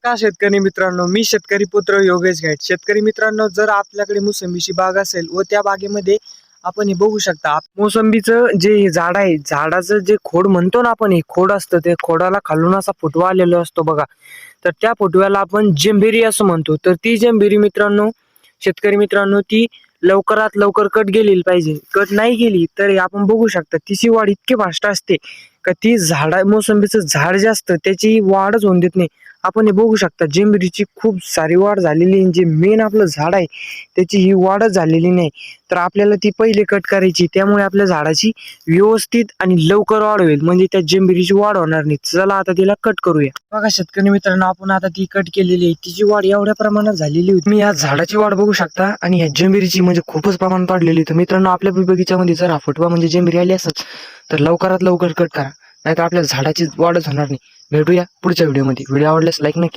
नमस्कार शेतकरी मित्रांनो, मी शेतकरी पुत्र योगेश गाईड. शेतकरी मित्रांनो, जर आपल्याकडे मोसंबीची बाग असेल व त्या बागेमध्ये आपण हे बघू शकता, मोसंबीचं जे झाड आहे, झाडाचं जे खोड म्हणतो ना आपण, हे खोड असतं, ते खोडाला खालून असा फुटवा आलेला असतो बघा. तर त्या फुटव्याला आपण जंभेरी असं म्हणतो. तर ती जंभेरी मित्रांनो, शेतकरी मित्रांनो, ती लवकरात लवकर कट गेलेली पाहिजे. कट नाही गेली तर आपण बघू शकता तिची वाढ इतकी फास्ट असते का ती मोसंबीचं झाड जे असतं त्याची वाढच होऊन देत नाही. आपण हे बघू शकता, जंभेरीची खूप सारी वाढ झालेली आहे. जे मेन आपलं झाड आहे त्याची ही वाढच झालेली नाही. तर आपल्याला ती पहिले कट करायची, त्यामुळे आपल्या झाडाची व्यवस्थित आणि लवकर वाढ होईल, म्हणजे त्या जंभेरीची वाढ होणार नाही. चला आता तिला कट करूया. बघा शेतकरी मित्रांनो, आपण आता ती कट केलेली आहे. तिची वाढ एवढ्या प्रमाणात झालेली होती. मी या झाडाची वाढ बघू शकता आणि या जंभेरीची म्हणजे खूपच प्रमाणात वाढलेली. तर मित्रांनो, आपल्या बगीच्यामध्ये जर हा फुटवा म्हणजे जंभेरी आली असेल तर लवकरात लवकर कट करा, नाहीतर आपल्या झाडाची वाढच होणार नाही. भेटूया पुढच्या व्हिडिओमध्ये. व्हिडिओ आवडल्यास लाईक नक्की.